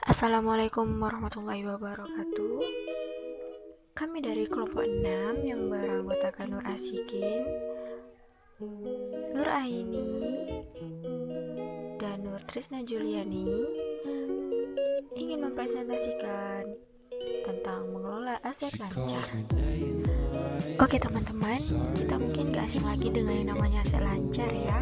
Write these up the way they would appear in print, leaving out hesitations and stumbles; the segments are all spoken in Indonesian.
Assalamualaikum warahmatullahi wabarakatuh. Kami dari kelompok 6 yang beranggotakan Nur Asikin, Nur Aini, dan Nur Trisna Juliani ingin mempresentasikan tentang mengelola aset lancar. Oke teman-teman, kita mungkin gak asing lagi dengan yang namanya aset lancar ya.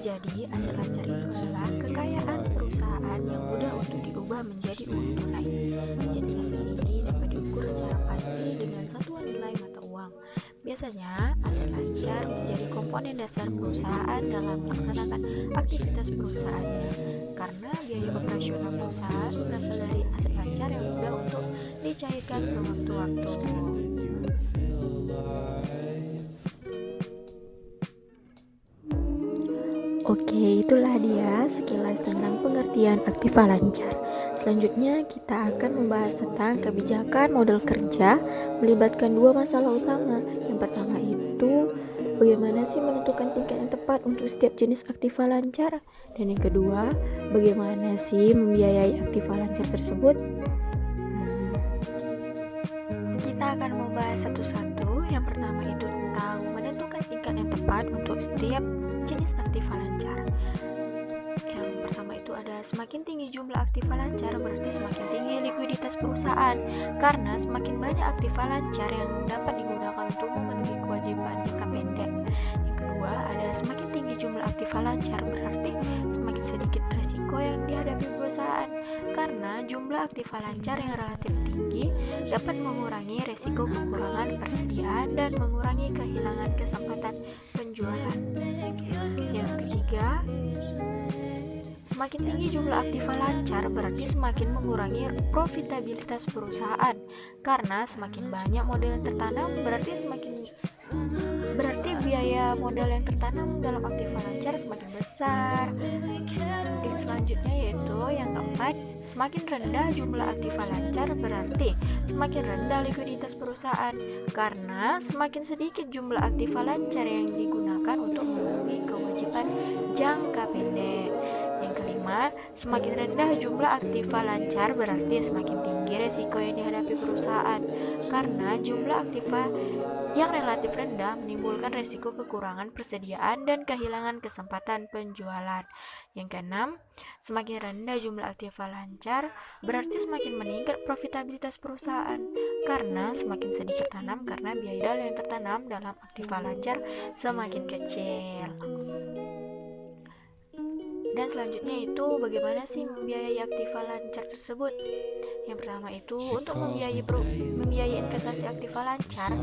Jadi aset lancar itu adalah kekayaan perusahaan yang mudah untuk diubah menjadi uang tunai. Jenis aset ini dapat diukur secara pasti dengan satuan nilai mata uang. Biasanya aset lancar menjadi komponen dasar perusahaan dalam melaksanakan aktivitas perusahaannya, karena biaya operasional perusahaan berasal dari aset lancar yang mudah untuk dicairkan sewaktu-waktu. Oke, itulah dia sekilas tentang pengertian aktiva lancar. Selanjutnya kita akan membahas tentang kebijakan model kerja melibatkan dua masalah utama. Yang pertama itu bagaimana sih menentukan tingkat yang tepat untuk setiap jenis aktiva lancar, dan yang kedua bagaimana sih membiayai aktiva lancar tersebut. Kita akan membahas satu-satu. Yang pertama itu tentang menentukan tingkat yang tepat untuk setiap jenis aktiva lancar. Yang pertama itu ada semakin tinggi jumlah aktiva lancar berarti semakin tinggi likuiditas perusahaan, karena semakin banyak aktiva lancar yang dapat digunakan untuk memenuhi kewajiban jangka pendek. Yang kedua ada semakin tinggi jumlah aktiva lancar berarti semakin sedikit risiko yang dihadapi perusahaan, karena jumlah aktiva lancar yang relatif tinggi dapat mengurangi risiko kekurangan persediaan dan mengurangi kehilangan kesempatan penjualan. Yang ketiga, semakin tinggi jumlah aktiva lancar berarti semakin mengurangi profitabilitas perusahaan, karena semakin banyak modal yang tertanam berarti biaya modal yang tertanam dalam aktiva lancar semakin besar. Dan selanjutnya yaitu yang keempat, semakin rendah jumlah aktiva lancar berarti semakin rendah likuiditas perusahaan, karena semakin sedikit jumlah aktiva lancar yang digunakan untuk memenuhi kewajiban jangka pendek. Yang kelima, semakin rendah jumlah aktiva lancar berarti semakin tinggi resiko yang dihadapi perusahaan, karena jumlah aktiva yang relatif rendah menimbulkan risiko kekurangan persediaan dan kehilangan kesempatan penjualan. Yang keenam, semakin rendah jumlah aktiva lancar berarti semakin meningkat profitabilitas perusahaan, karena semakin sedikit tanam karena biaya modal yang tertanam dalam aktiva lancar semakin kecil. Dan selanjutnya itu bagaimana sih membiayai aktiva lancar tersebut. Yang pertama itu untuk membiayai investasi aktiva lancar,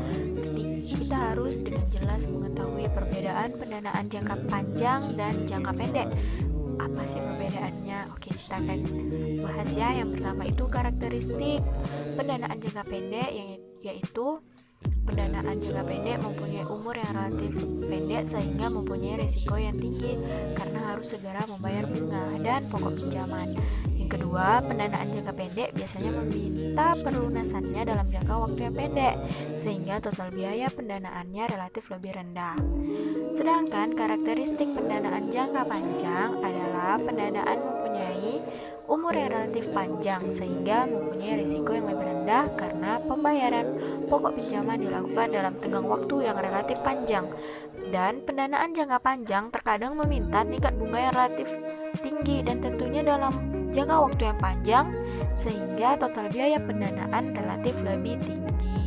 kita harus dengan jelas mengetahui perbedaan pendanaan jangka panjang dan jangka pendek. Apa sih perbedaannya? Oke, kita akan bahas ya. Yang pertama itu karakteristik pendanaan jangka pendek, yaitu pendanaan jangka pendek mempunyai umur yang relatif pendek sehingga mempunyai risiko yang tinggi karena harus segera membayar bunga dan pokok pinjaman. Yang kedua, pendanaan jangka pendek biasanya meminta perlunasannya dalam jangka waktu yang pendek sehingga total biaya pendanaannya relatif lebih rendah. Sedangkan karakteristik pendanaan jangka panjang adalah pendanaan mempunyai umur yang relatif panjang sehingga mempunyai risiko yang lebih rendah karena pembayaran pokok pinjaman dilakukan dalam tenggang waktu yang relatif panjang. Dan pendanaan jangka panjang terkadang meminta tingkat bunga yang relatif tinggi dan tentunya dalam jangka waktu yang panjang sehingga total biaya pendanaan relatif lebih tinggi.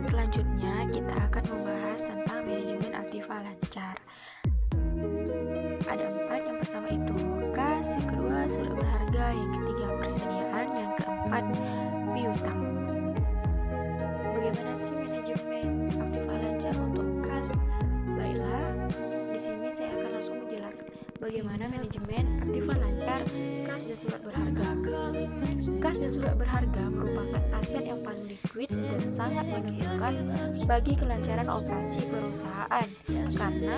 Selanjutnya kita akan membahas tentang manajemen aktiva lancar. Ada 4. Yang pertama itu kas, yang kedua surat berharga, yang ketiga persediaan, yang keempat piutang. Bagaimana sih manajemen aktiva lancar untuk kas? Baiklah, di sini saya akan langsung menjelaskan bagaimana manajemen aktiva lancar kas dan surat berharga. Kas dan surat berharga merupakan aset yang paling liquid dan sangat menentukan bagi kelancaran operasi perusahaan, karena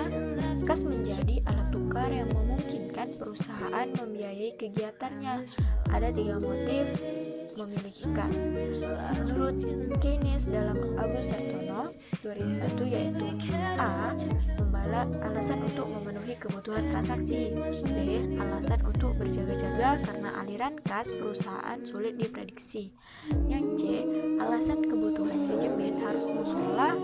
kas menjadi alat tukar yang memungkinkan perusahaan membiayai kegiatannya. Ada 3 motif memiliki kas. Menurut Keynes dalam Agus Sartono, 2001 yaitu A. Alasan untuk memenuhi kebutuhan transaksi, B. Alasan untuk berjaga-jaga karena aliran kas perusahaan sulit diprediksi, yang C. Alasan kebutuhan manajemen harus mengelola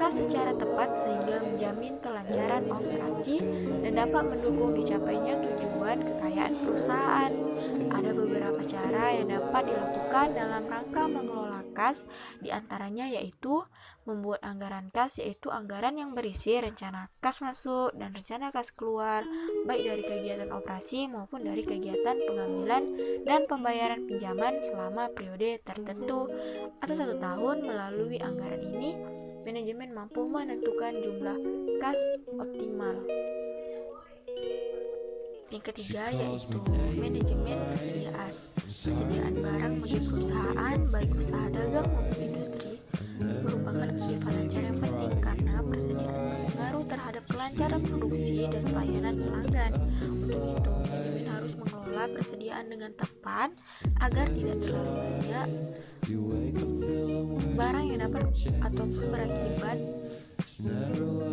kas secara tepat sehingga menjamin kelancaran operasi dan dapat mendukung dicapainya tujuan kekayaan perusahaan. Ada beberapa cara yang dapat dilakukan dalam rangka mengelola kas, diantaranya yaitu membuat anggaran kas, yaitu anggaran yang berisi rencana kas masuk dan rencana kas keluar, baik dari kegiatan operasi maupun dari kegiatan pengambilan dan pembayaran pinjaman selama periode tertentu atau 1 tahun. Melalui anggaran ini, manajemen mampu menentukan jumlah kas optimal. Yang ketiga yaitu manajemen persediaan. Persediaan barang bagi perusahaan, baik usaha dagang maupun industri, merupakan aktiva lancar yang penting karena persediaan berpengaruh terhadap kelancaran produksi dan pelayanan pelanggan. Untuk itu, manajemen harus mengelola persediaan dengan tepat agar tidak terlalu banyak barang yang dapat ataupun berakibat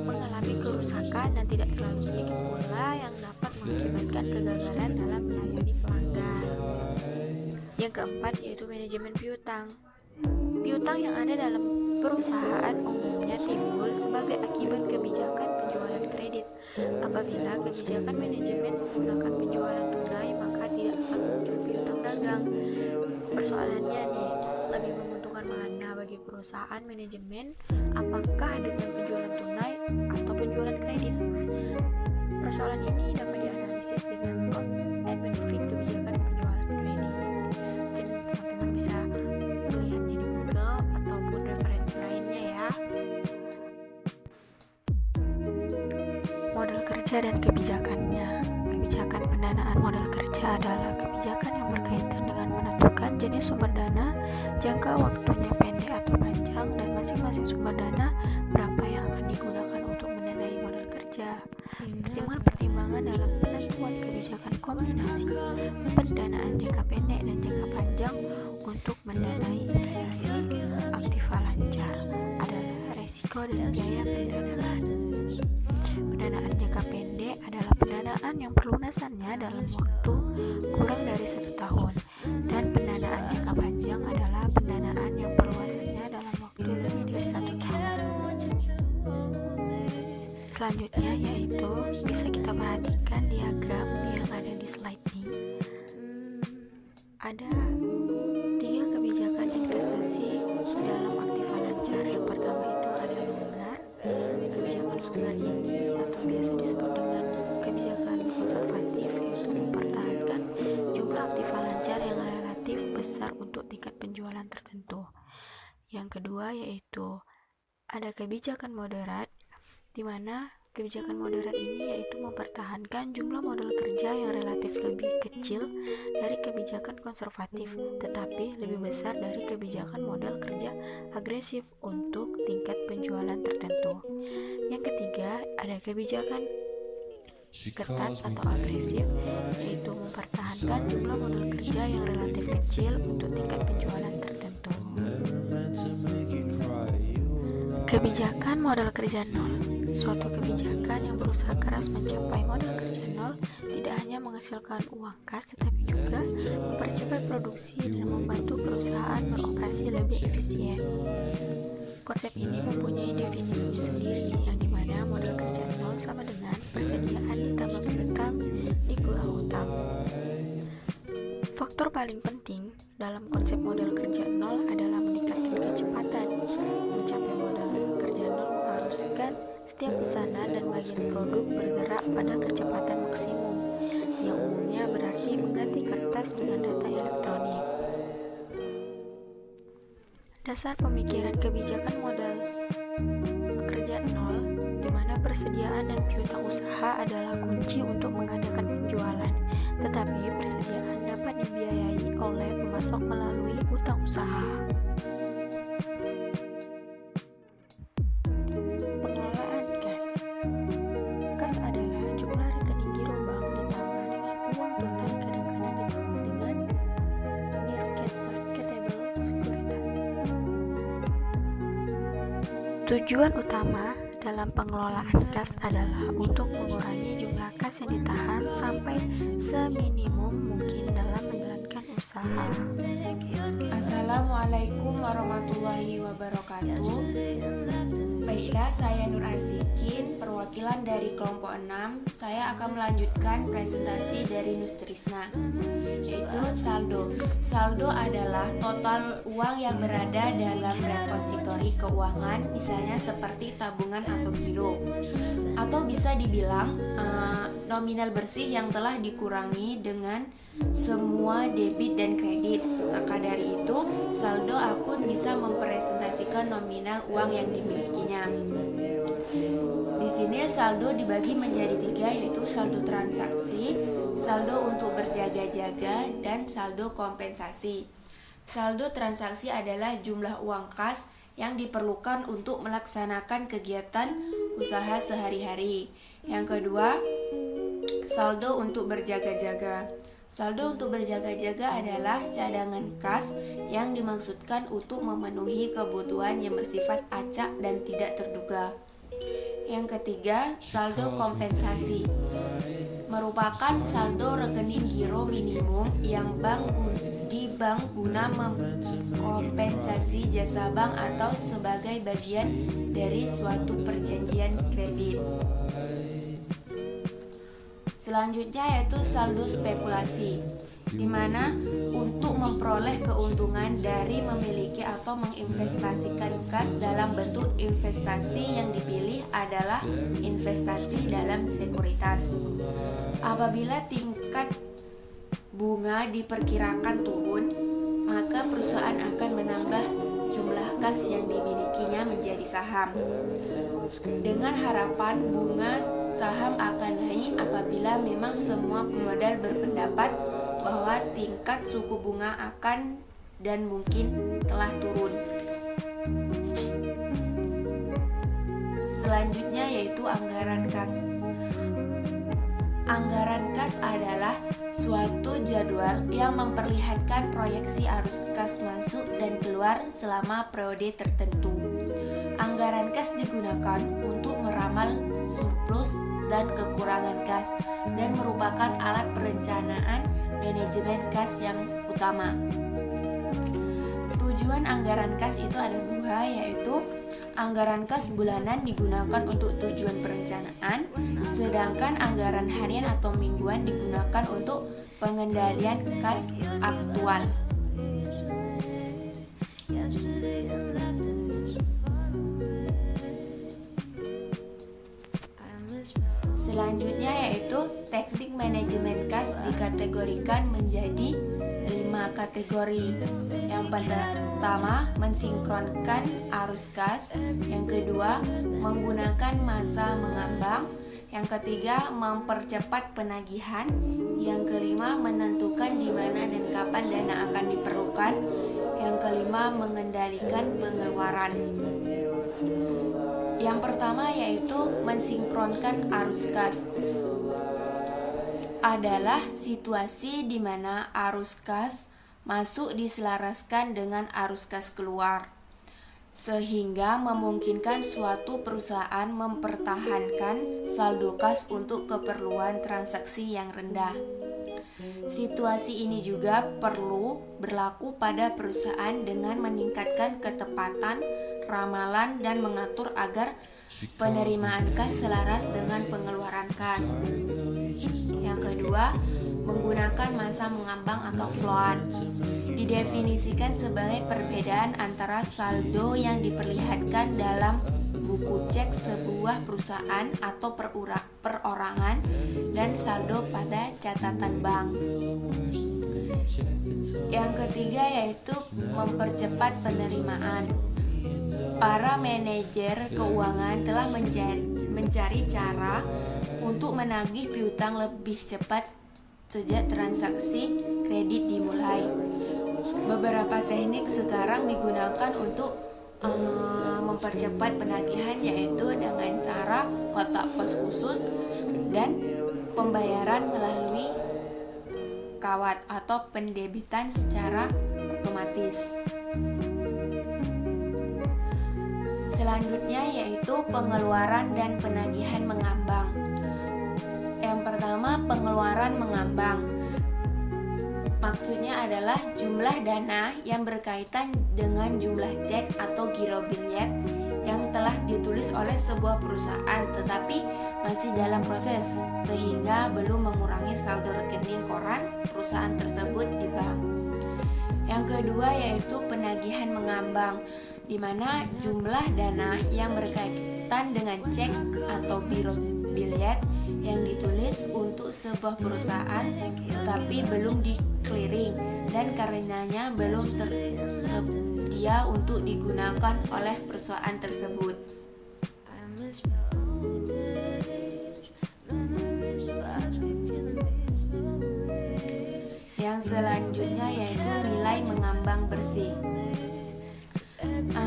mengalami kerusakan dan tidak terlalu sedikit pula yang dapat mengakibatkan kegagalan dalam melayani pelanggan. Yang keempat yaitu manajemen piutang. Piutang yang ada dalam perusahaan umumnya timbul sebagai akibat kebijakan penjualan kredit. Apabila kebijakan manajemen menggunakan penjualan tunai, maka tidak akan muncul piutang dagang. Persoalannya nih, lebih menguntungkan mana bagi perusahaan manajemen, apakah dengan penjualan tunai atau penjualan kredit? Persoalan ini dapat dianalisis dengan cost and benefit kebijakan penjualan kredit. Mungkin teman-teman bisa melihatnya di Google ataupun referensi lainnya ya. Model kerja dan kebijakannya. Kebijakan pendanaan model kerja adalah kebijakan yang berkaitan dengan menentukan jenis sumber dana, jangka waktunya pendek atau panjang, dan masing-masing sumber dana berapa yang akan digunakan untuk mendanai model kerja. Pertimbangan dalam penentuan kebijakan kombinasi pendanaan jangka pendek dan jangka panjang untuk mendanai investasi aktiva lancar adalah resiko dan biaya pendanaan. Pendanaan jangka pendek adalah pendanaan yang perlunasannya dalam waktu kurang dari 1 tahun, dan pendanaan jangka panjang adalah pendanaan yang perluasannya dalam waktu lebih dari 1 tahun. Selanjutnya yaitu bisa kita perhatikan diagram yang ada di slide ini. Ada 3 kebijakan investasi dalam aktiva lancar. Yang pertama itu ada longgar. Kebijakan longgar ini atau biasa disebut dengan kebijakan konservatif, yaitu mempertahankan jumlah aktiva lancar yang relatif besar untuk tingkat penjualan tertentu. Yang kedua yaitu ada kebijakan moderat, di mana kebijakan moderat ini yaitu mempertahankan jumlah modal kerja yang relatif lebih kecil dari kebijakan konservatif, tetapi lebih besar dari kebijakan modal kerja agresif untuk tingkat penjualan tertentu. Yang ketiga, ada kebijakan ketat atau agresif, yaitu mempertahankan jumlah modal kerja yang relatif kecil untuk tingkat penjualan tertentu. Kebijakan modal kerja nol. Suatu kebijakan yang berusaha keras mencapai modal kerja nol tidak hanya menghasilkan uang kas, tetapi juga mempercepat produksi dan membantu perusahaan beroperasi lebih efisien. Konsep ini mempunyai definisinya sendiri, yang dimana modal kerja nol sama dengan persediaan ditambah piutang dikurang utang. Faktor paling penting dalam konsep modal kerja nol adalah meningkatkan kecepatan. Mencapai modal kerja nol mengharuskan setiap pesanan dan bagian produk bergerak pada kecepatan maksimum, yang umumnya berarti mengganti kertas dengan data elektronik. Dasar pemikiran kebijakan modal kerja nol, di mana persediaan dan piutang usaha adalah kunci untuk mengadakan penjualan, tetapi persediaan dapat dibiayai oleh pemasok melalui utang usaha. Pengelolaan kas. Kas adalah jumlah rekening giro bank ditambah dengan uang tunai, kadang-kadang ditambah dengan near cash marketable securities. Tujuan utama dalam pengelolaan kas adalah untuk mengurangi jumlah kas yang ditahan sampai seminimum mungkin dalam menjalankan usaha. Assalamualaikum warahmatullahi wabarakatuh. Baiklah, saya Nur Arzikin, perwakilan dari kelompok 6. Saya akan melanjutkan presentasi dari Nustrisna, yaitu saldo. Saldo adalah total uang yang berada dalam repositori keuangan, misalnya seperti tabungan atau giro. Atau bisa dibilang nominal bersih yang telah dikurangi dengan semua debit dan kredit. Maka dari itu, saldo akun bisa mempresentasikan nominal uang yang dimilikinya. Di sini saldo dibagi menjadi 3, yaitu saldo transaksi, saldo untuk berjaga-jaga, dan saldo kompensasi. Saldo transaksi adalah jumlah uang kas yang diperlukan untuk melaksanakan kegiatan usaha sehari-hari. Yang kedua, saldo untuk berjaga-jaga. Saldo untuk berjaga-jaga adalah cadangan kas yang dimaksudkan untuk memenuhi kebutuhan yang bersifat acak dan tidak terduga. Yang ketiga, saldo kompensasi merupakan saldo rekening giro minimum yang di bank guna mengkompensasi jasa bank atau sebagai bagian dari suatu perjanjian kredit. Selanjutnya yaitu saldo spekulasi, di mana untuk memperoleh keuntungan dari memiliki atau menginvestasikan kas dalam bentuk investasi yang dipilih adalah investasi dalam sekuritas. Apabila tingkat bunga diperkirakan turun, maka perusahaan akan menambah jumlah kas yang dimilikinya menjadi saham, dengan harapan bunga saham akan naik apabila memang semua pemodal berpendapat bahwa tingkat suku bunga akan dan mungkin telah turun. Selanjutnya yaitu anggaran kas. Anggaran kas adalah suatu jadwal yang memperlihatkan proyeksi arus kas masuk dan keluar selama periode tertentu. Anggaran kas digunakan untuk meramal surplus dan kekurangan kas dan merupakan alat perencanaan manajemen kas yang utama. Tujuan anggaran kas itu ada 2, yaitu anggaran kas bulanan digunakan untuk tujuan perencanaan, sedangkan anggaran harian atau mingguan digunakan untuk pengendalian kas aktual. Selanjutnya yaitu teknik manajemen kas dikategorikan menjadi 5 kategori. Yang pertama, mensinkronkan arus kas. Yang kedua, menggunakan masa mengambang. Yang ketiga, mempercepat penagihan. Yang kelima, menentukan di mana dan kapan dana akan diperlukan. Yang kelima, mengendalikan pengeluaran. Yang pertama yaitu mensinkronkan arus kas. Adalah situasi di mana arus kas masuk diselaraskan dengan arus kas keluar, sehingga memungkinkan suatu perusahaan mempertahankan saldo kas untuk keperluan transaksi yang rendah. Situasi ini juga perlu berlaku pada perusahaan dengan meningkatkan ketepatan ramalan dan mengatur agar penerimaan kas selaras dengan pengeluaran kas. Yang kedua, menggunakan masa mengambang atau float. Didefinisikan sebagai perbedaan antara saldo yang diperlihatkan dalam buku cek sebuah perusahaan atau perorangan dan saldo pada catatan bank. Yang ketiga yaitu mempercepat penerimaan. Para manajer keuangan telah mencari cara untuk menagih piutang lebih cepat sejak transaksi kredit dimulai. Beberapa teknik sekarang digunakan untuk mempercepat penagihan, yaitu dengan cara kotak pos khusus dan pembayaran melalui kawat atau pendebitan secara otomatis. Selanjutnya yaitu pengeluaran dan penagihan mengambang. Yang pertama, pengeluaran mengambang. Maksudnya adalah jumlah dana yang berkaitan dengan jumlah cek atau giro bilet yang telah ditulis oleh sebuah perusahaan tetapi masih dalam proses sehingga belum mengurangi saldo rekening koran perusahaan tersebut di bank. Yang kedua yaitu penagihan mengambang, di mana jumlah dana yang berkaitan dengan cek atau biro bilet yang ditulis untuk sebuah perusahaan tetapi belum di clearing dan karenanya belum tersedia untuk digunakan oleh perusahaan tersebut. Yang selanjutnya yaitu nilai mengambang bersih.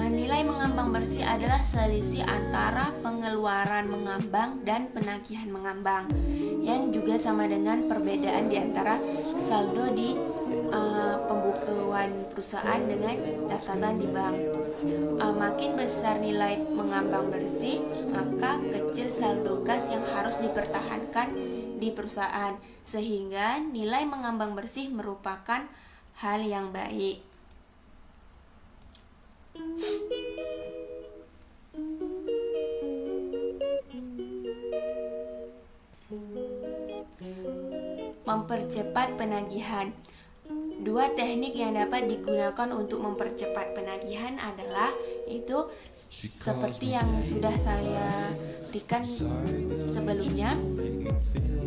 Nilai mengambang bersih adalah selisih antara pengeluaran mengambang dan penagihan mengambang, yang juga sama dengan perbedaan di antara saldo di pembukuan perusahaan dengan catatan di bank. Makin besar nilai mengambang bersih, maka kecil saldo kas yang harus dipertahankan di perusahaan, sehingga nilai mengambang bersih merupakan hal yang baik. Mempercepat penagihan. Dua teknik yang dapat digunakan untuk mempercepat penagihan adalah itu seperti yang sudah saya berikan sebelumnya.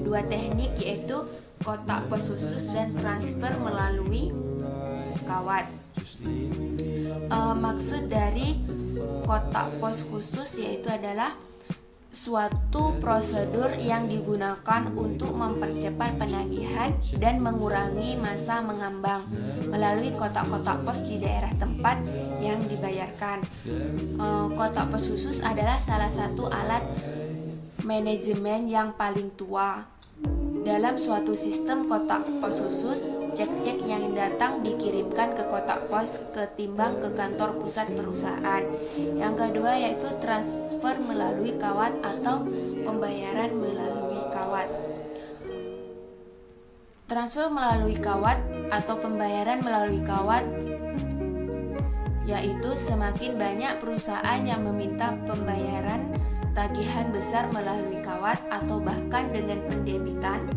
Dua teknik yaitu kotak pos khusus dan transfer melalui kawat. Maksud dari kotak pos khusus yaitu adalah suatu prosedur yang digunakan untuk mempercepat penagihan dan mengurangi masa mengambang melalui kotak-kotak pos di daerah tempat yang dibayarkan. Kotak pos khusus adalah salah satu alat manajemen yang paling tua. Dalam suatu sistem kotak pos khusus, cek-cek yang datang dikirimkan ke kotak pos ketimbang ke kantor pusat perusahaan. Yang kedua yaitu transfer melalui kawat atau pembayaran melalui kawat. Transfer melalui kawat atau pembayaran melalui kawat yaitu semakin banyak perusahaan yang meminta pembayaran tagihan besar melalui kawat atau bahkan dengan pendebitan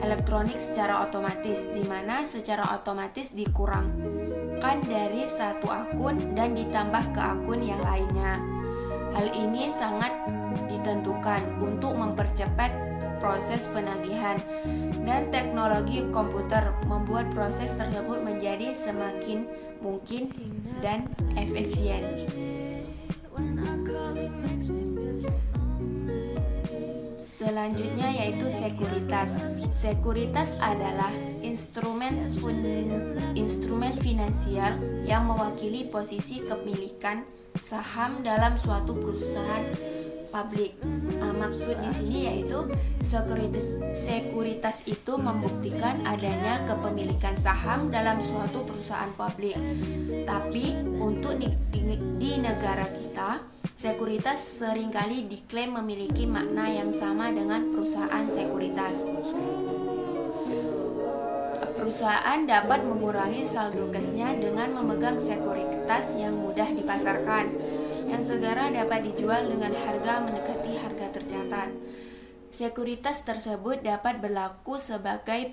elektronik secara otomatis, di mana secara otomatis dikurangkan dari satu akun dan ditambah ke akun yang lainnya. Hal ini sangat ditentukan untuk mempercepat proses penagihan, dan teknologi komputer membuat proses tersebut menjadi semakin mungkin dan efisien. Selanjutnya yaitu sekuritas. Sekuritas adalah instrumen finansial yang mewakili posisi kepemilikan saham dalam suatu perusahaan publik. Maksud di sini yaitu sekuritas itu membuktikan adanya kepemilikan saham dalam suatu perusahaan publik. Tapi untuk di negara kita, sekuritas seringkali diklaim memiliki makna yang sama dengan perusahaan sekuritas. Perusahaan dapat mengurangi saldo kasnya dengan memegang sekuritas yang mudah dipasarkan, yang segera dapat dijual dengan harga mendekati harga tercatat. Sekuritas tersebut dapat berlaku sebagai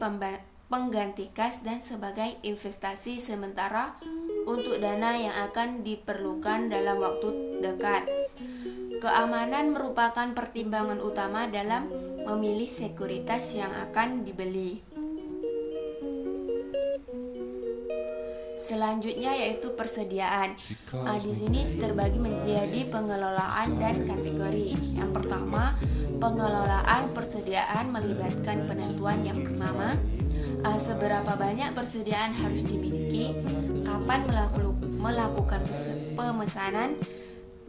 pengganti kas dan sebagai investasi sementara untuk dana yang akan diperlukan dalam waktu dekat. Keamanan merupakan pertimbangan utama dalam memilih sekuritas yang akan dibeli. Selanjutnya yaitu persediaan. Di sini terbagi menjadi pengelolaan dan kategori. Yang pertama, pengelolaan persediaan melibatkan penentuan yang pertama, seberapa banyak persediaan harus dimiliki, kapan melakukan pemesanan,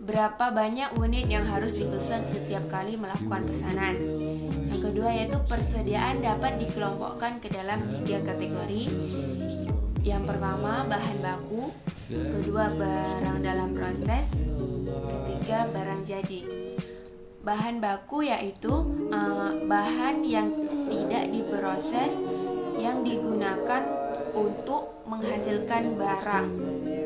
berapa banyak unit yang harus dipesan setiap kali melakukan pesanan. Yang kedua yaitu persediaan dapat dikelompokkan ke dalam 3 kategori, Yang pertama bahan baku, kedua barang dalam proses, ketiga barang jadi. Bahan baku yaitu bahan yang tidak diproses yang digunakan untuk menghasilkan barang.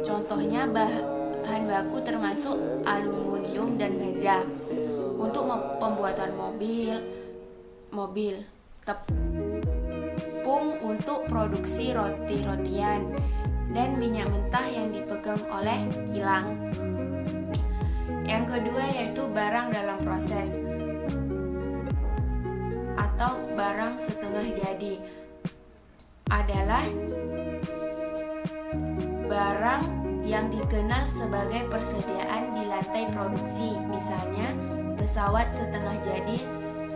Contohnya bahan baku termasuk aluminium dan baja untuk pembuatan mobil, tepung untuk produksi roti-rotian, dan minyak mentah yang dipegang oleh kilang. Yang kedua yaitu barang dalam proses atau barang setengah jadi, adalah barang yang dikenal sebagai persediaan di lantai produksi, misalnya pesawat setengah jadi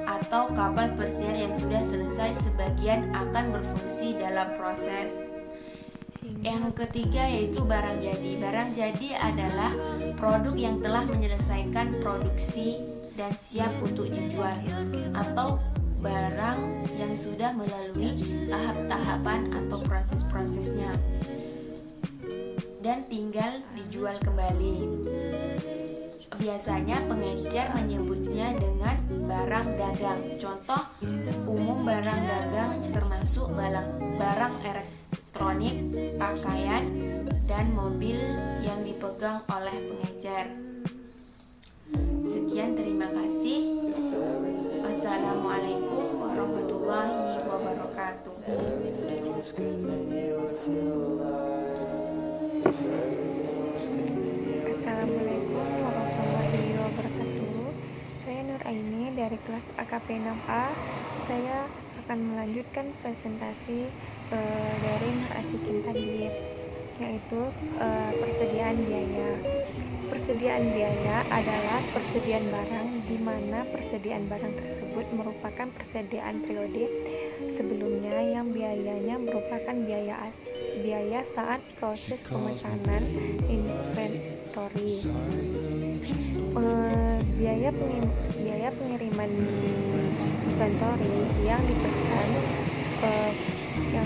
atau kapal pesiar yang sudah selesai sebagian akan berfungsi dalam proses. Yang ketiga yaitu barang jadi. Barang jadi adalah produk yang telah menyelesaikan produksi dan siap untuk dijual, atau barang yang sudah melalui tahap-tahapan atau proses-prosesnya dan tinggal dijual kembali. Biasanya pengecer menyebutnya dengan barang dagang. Contoh umum barang dagang termasuk barang elektronik, pakaian, dan mobil yang dipegang oleh pengecer. Sekian, terima kasih. Wassalamualaikum warahmatullahi wabarakatuh. Assalamualaikum warahmatullahi wabarakatuh. Saya Nur Aini dari kelas AKP 6A. Saya akan melanjutkan presentasi dari Nur Asikin tadi, yaitu persediaan biaya. Persediaan biaya adalah persediaan barang di mana persediaan barang tersebut merupakan persediaan periode sebelumnya yang biayanya merupakan biaya saat proses pemesanan inventory. Biaya pengiriman inventory yang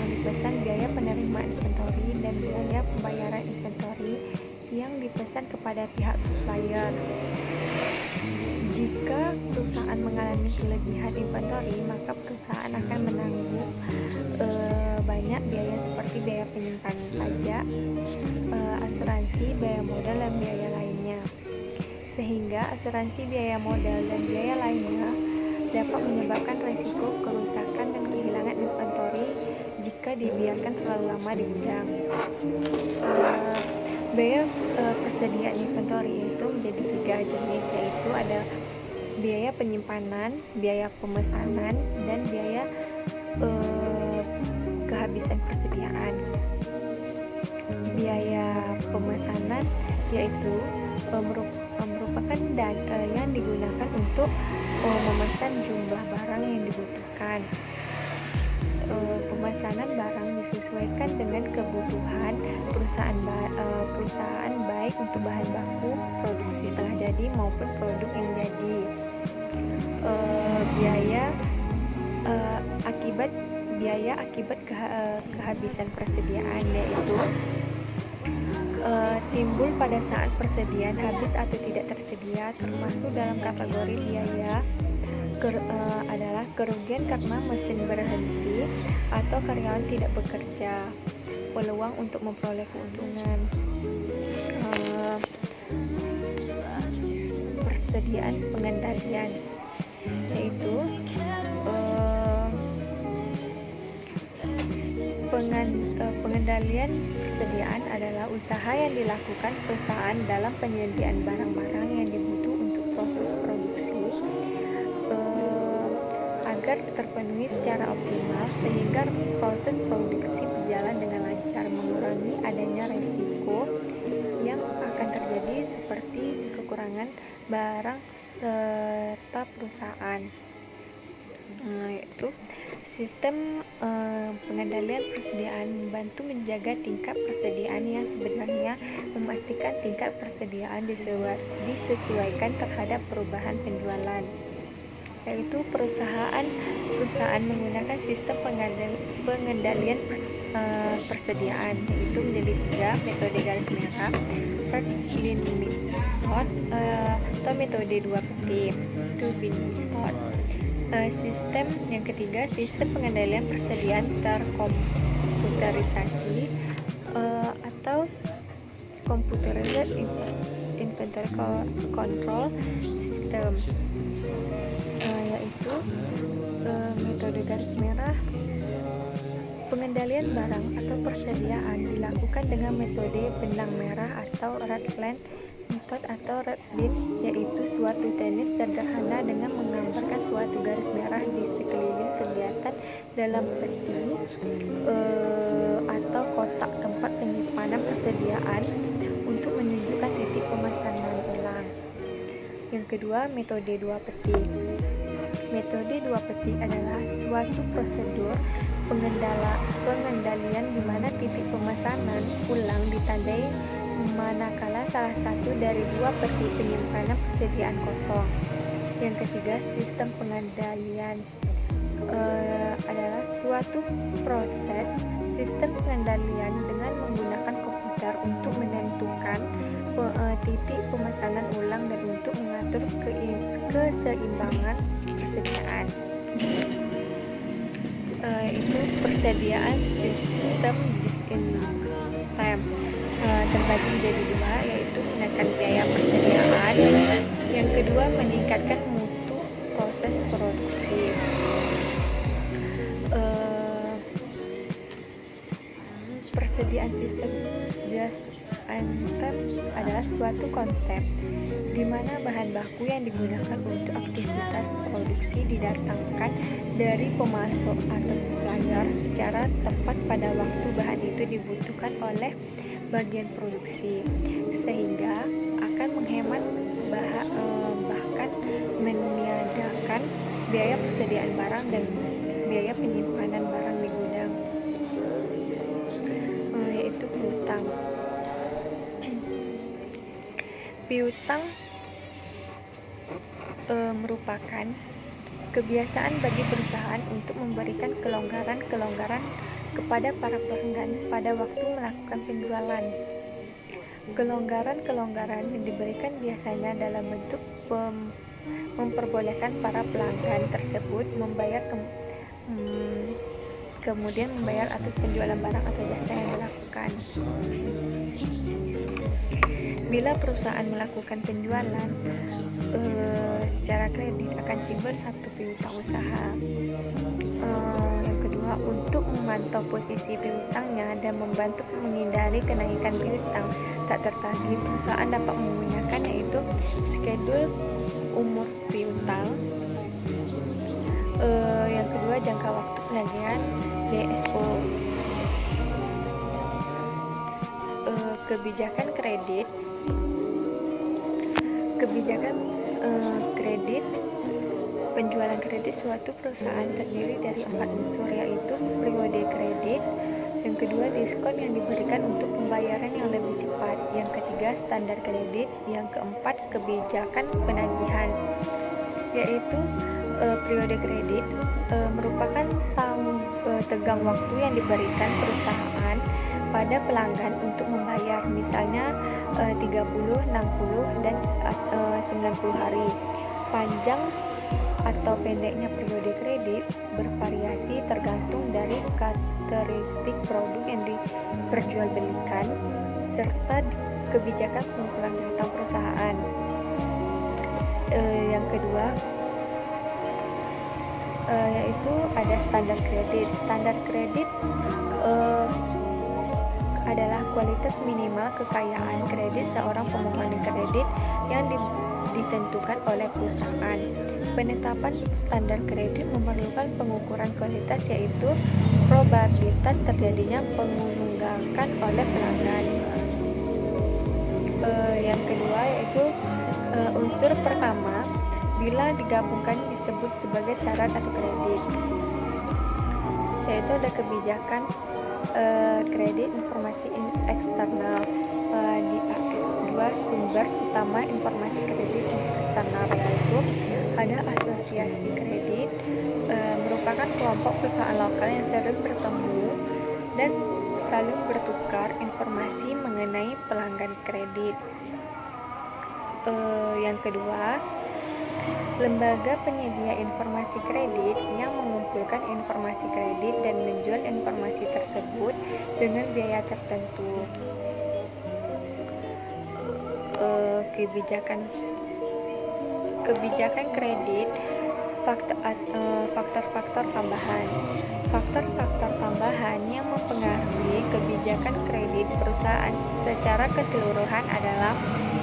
dipesan biaya penerimaan inventory, dan biaya pembayaran inventory yang dipesan kepada pihak supplier. Jika perusahaan mengalami kelebihan inventory, maka perusahaan akan menanggung banyak biaya seperti biaya penyimpanan pajak, asuransi, biaya modal, dan biaya lainnya. Sehingga asuransi biaya modal dan biaya lainnya dapat menyebabkan risiko kerusakan dan kehilangan inventory jika dibiarkan terlalu lama di gudang. Biaya persediaan inventory itu menjadi 3 jenis, yaitu ada biaya penyimpanan, biaya pemesanan, dan biaya kehabisan persediaan. Biaya pemesanan yaitu merupakan yang digunakan untuk memesan jumlah barang yang dibutuhkan. Pemesanan barang disesuaikan dengan kebutuhan perusahaan baik untuk bahan baku, produksi setengah jadi maupun produk yang jadi. Biaya akibat kehabisan persediaan yaitu timbul pada saat persediaan habis atau tidak tersedia, termasuk dalam kategori biaya adalah kerugian karena mesin berhenti atau karyawan tidak bekerja, peluang untuk memperoleh keuntungan. Persediaan pengendalian yaitu pengendalian persediaan adalah usaha yang dilakukan perusahaan dalam penyediaan barang-barang yang dibutuhkan untuk proses produksi agar terpenuhi secara optimal sehingga proses produksi berjalan dengan lancar, mengurangi adanya risiko yang akan terjadi seperti kekurangan barang serta perusahaan. Yaitu sistem pengendalian persediaan membantu menjaga tingkat persediaan yang sebenarnya, memastikan tingkat persediaan disesuaikan terhadap perubahan penjualan. yaitu perusahaan menggunakan sistem pengendalian persediaan, yaitu menjadi 3: metode garis merah, third bin method, atau metode 2 peti, two bin method. Sistem yang ketiga, sistem pengendalian persediaan terkomputerisasi, atau computerized inventory control system, yaitu metode garis merah, pengendalian barang atau persediaan dilakukan dengan metode benang merah atau red line method atau red bin, yaitu suatu teknik sederhana dengan menggambarkan suatu garis merah di sekeliling kegiatan dalam peti atau kotak tempat penyimpanan persediaan untuk menunjukkan titik pemesanan ulang. Yang kedua, metode 2 peti. Metode 2 peti adalah suatu prosedur pengendalian di mana titik pemesanan ulang ditandai manakala salah satu dari 2 peti penyimpanan persediaan kosong. Yang ketiga, sistem pengendalian adalah suatu proses sistem pengendalian dengan menggunakan komputer untuk menentukan titik pemesanan ulang dan untuk mengatur keseimbangan persediaan. Itu persediaan sistem just in time terbagi menjadi 2, yaitu menekan biaya persediaan. Yang kedua, meningkatkan mutu proses produksi. Persediaan sistem just in time adalah suatu konsep di mana bahan baku yang digunakan untuk aktivitas produksi didatangkan dari pemasok atau supplier secara tepat pada waktu bahan itu dibutuhkan oleh bagian produksi, sehingga akan menghemat bahkan meniadakan biaya persediaan barang dan biaya penyimpanan barang di gudang, yaitu piutang. Piutang merupakan kebiasaan bagi perusahaan untuk memberikan kelonggaran kepada para pelanggan pada waktu melakukan penjualan. Kelonggaran yang diberikan biasanya dalam bentuk memperbolehkan para pelanggan tersebut kemudian membayar atas penjualan barang atau jasa yang dilakukan. Bila perusahaan melakukan penjualan secara kredit, akan timbul satu piutang usaha. Yang kedua, untuk memantau posisi piutangnya dan membantu menghindari kenaikan piutang tak tertagih, perusahaan dapat menggunakan yaitu skedul umur piutang. Yang kedua, jangka waktu penagihan DSO. Kebijakan kredit penjualan kredit suatu perusahaan terdiri dari 4 unsur, yaitu periode kredit. Yang kedua, diskon yang diberikan untuk pembayaran yang lebih cepat. Yang ketiga, standar kredit. Yang keempat, kebijakan penagihan, yaitu periode kredit merupakan tegang waktu yang diberikan perusahaan pada pelanggan untuk membayar, misalnya 30, 60, dan 90 hari. Panjang atau pendeknya periode kredit bervariasi tergantung dari karakteristik produk yang diperjualbelikan serta kebijakan pengumpulan piutang perusahaan. Yang kedua, yaitu ada standar kredit. Standar kredit adalah kualitas minimal kekayaan kredit seorang pemohon kredit yang ditentukan oleh perusahaan. Penetapan standar kredit memerlukan pengukuran kualitas, yaitu probabilitas terjadinya penunggakan oleh pelanggan. Yang kedua yaitu unsur pertama, bila digabungkan disebut sebagai syarat atau kredit, yaitu ada kebijakan kredit informasi eksternal DAS. dua sumber utama informasi kredit eksternal, yaitu ada asosiasi kredit, merupakan kelompok perusahaan lokal yang sering bertemu dan saling bertukar informasi mengenai pelanggan kredit. Yang kedua, lembaga penyedia informasi kredit yang mengumpulkan informasi kredit dan menjual informasi tersebut dengan biaya tertentu. Kebijakan kredit, faktor-faktor tambahan. Faktor-faktor tambahan yang mempengaruhi kebijakan kredit perusahaan secara keseluruhan adalah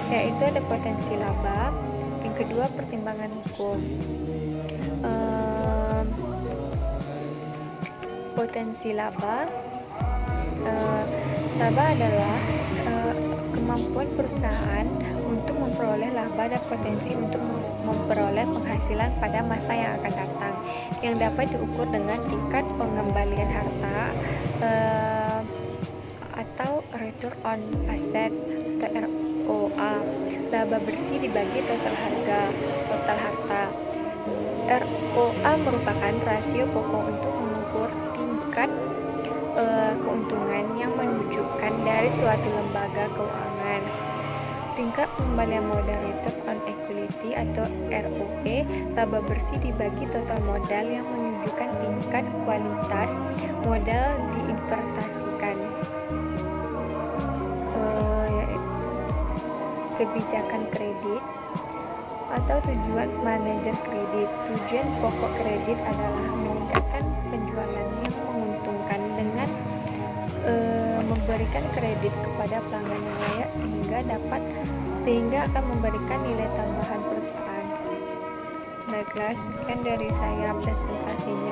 yaitu ada potensi laba, yang kedua pertimbangan hukum. Potensi laba, laba adalah kemampuan perusahaan untuk memperoleh laba dan potensi untuk memperoleh penghasilan pada masa yang akan datang, yang dapat diukur dengan tingkat pengembalian harta atau return on asset atau ROA. Laba bersih dibagi total harta. ROA merupakan rasio pokok untuk mengukur tingkat keuntungan yang menunjukkan dari suatu lembaga keuangan. Tingkat pengembalian modal return on equity atau ROE, laba bersih dibagi total modal yang menunjukkan tingkat kualitas modal diinvestasikan. Kebijakan kredit atau tujuan manajer kredit. Tujuan pokok kredit adalah meningkatkan penjualan yang menguntungkan dengan memberikan kredit kepada pelanggan yang layak sehingga akan memberikan nilai tambahan perusahaan. Baiklah, sekian dari saya presentasinya.